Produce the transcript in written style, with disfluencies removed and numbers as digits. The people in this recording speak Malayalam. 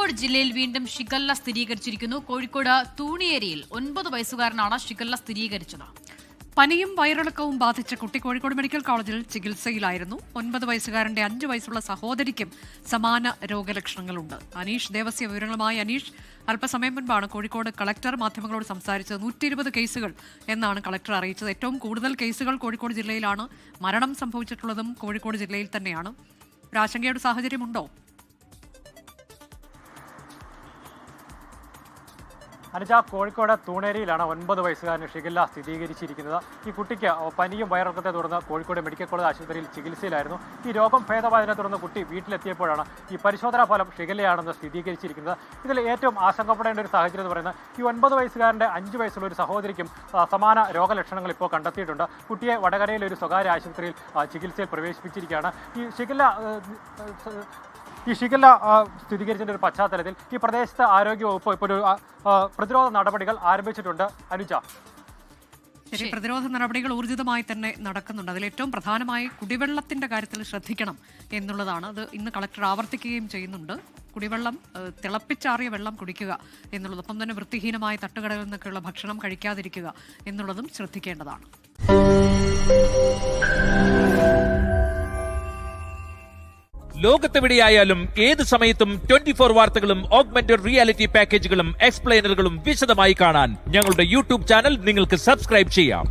കോഴിക്കോട് ജില്ലയിൽ വീണ്ടും ഷിഗല്ല സ്ഥിരീകരിച്ചിരിക്കുന്നു. കോഴിക്കോട് തൂണിയേരിയിൽ 9 വയസ്സുകാരനാണ് ഷിഗല്ല സ്ഥിരീകരിച്ചത്. പനിയും വയറിളക്കവും ബാധിച്ച കുട്ടി കോഴിക്കോട് മെഡിക്കൽ കോളേജിൽ ചികിത്സയിലായിരുന്നു. 9 വയസ്സുകാരന്റെ 5 വയസ്സുള്ള സഹോദരിക്കും സമാന രോഗലക്ഷണങ്ങളുണ്ട്. അനീഷ് ദേവസ്യ വിവരങ്ങളുമായി. അനീഷ്, അല്പസമയം മുൻപാണ് കോഴിക്കോട് കളക്ടർ മാധ്യമങ്ങളോട് സംസാരിച്ചത്. 120 കേസുകൾ എന്നാണ് കളക്ടർ അറിയിച്ചത്. ഏറ്റവും കൂടുതൽ കേസുകൾ കോഴിക്കോട് ജില്ലയിലാണ്. മരണം സംഭവിച്ചിട്ടുള്ളതും കോഴിക്കോട് ജില്ലയിൽ തന്നെയാണ്. ഒരു ആശങ്കയുടെ സാഹചര്യമുണ്ടോ? അനുജ, കോഴിക്കോട് തൂണേരിയിലാണ് 9 വയസ്സുകാരന് ഷിഗല്ല സ്ഥിരീകരിച്ചിരിക്കുന്നത്. ഈ കുട്ടിക്ക് പനിയും വയറിളക്കത്തെ തുടർന്ന് കോഴിക്കോട് മെഡിക്കൽ കോളേജ് ആശുപത്രിയിൽ ചികിത്സയിലായിരുന്നു. ഈ രോഗം ഭേദമായതിനെ തുടർന്ന് കുട്ടി വീട്ടിലെത്തിയപ്പോഴാണ് ഈ പരിശോധനാ ഫലം ഷിഗല്ലയാണെന്ന് സ്ഥിരീകരിച്ചിരിക്കുന്നത്. ഇതിൽ ഏറ്റവും ആശങ്കപ്പെടേണ്ട ഒരു സാഹചര്യം എന്ന് പറയുന്നത് ഈ 9 വയസ്സുകാരൻ്റെ 5 വയസ്സുള്ള ഒരു സഹോദരിക്കും സമാന രോഗലക്ഷണങ്ങൾ ഇപ്പോൾ കണ്ടെത്തിയിട്ടുണ്ട്. കുട്ടിയെ വടകരയിലെ ഒരു സ്വകാര്യ ആശുപത്രിയിൽ ചികിത്സയിൽ പ്രവേശിപ്പിച്ചിരിക്കുകയാണ്. ഈ ഷിഗല്ല സ്ഥിരീകരിച്ചതിൻ്റെ ഒരു പശ്ചാത്തലത്തിൽ ഈ പ്രദേശത്ത് ആരോഗ്യവകുപ്പ് ഇപ്പോൾ ഒരു പ്രതിരോധ നടപടികൾ ആരംഭിച്ചിട്ടുണ്ട്. അനുജ, ശരി, പ്രതിരോധ നടപടികൾ ഊർജിതമായി തന്നെ നടക്കുന്നുണ്ട്. അതിലേറ്റവും പ്രധാനമായി കുടിവെള്ളത്തിന്റെ കാര്യത്തിൽ ശ്രദ്ധിക്കണം എന്നുള്ളതാണ്. അത് ഇന്ന് കളക്ടർ ആവർത്തിക്കുകയും ചെയ്യുന്നുണ്ട്. കുടിവെള്ളം, തിളപ്പിച്ചാറിയ വെള്ളം കുടിക്കുക എന്നുള്ളത്, ഒപ്പം തന്നെ വൃത്തിഹീനമായ തട്ടുകടകളിൽ നിന്നൊക്കെയുള്ള ഭക്ഷണം കഴിക്കാതിരിക്കുക എന്നുള്ളതും ശ്രദ്ധിക്കേണ്ടതാണ്. ലോകത്തെവിടെയായാലും ഏത് സമയത്തും 24 വാർത്തകളും ഓഗ്മെന്റഡ് റിയാലിറ്റി പാക്കേജുകളും എക്സ്പ്ലെയിനറുകളും വിശദമായി കാണാൻ ഞങ്ങളുടെ യൂട്യൂബ് ചാനൽ നിങ്ങൾക്ക് സബ്സ്ക്രൈബ് ചെയ്യാം.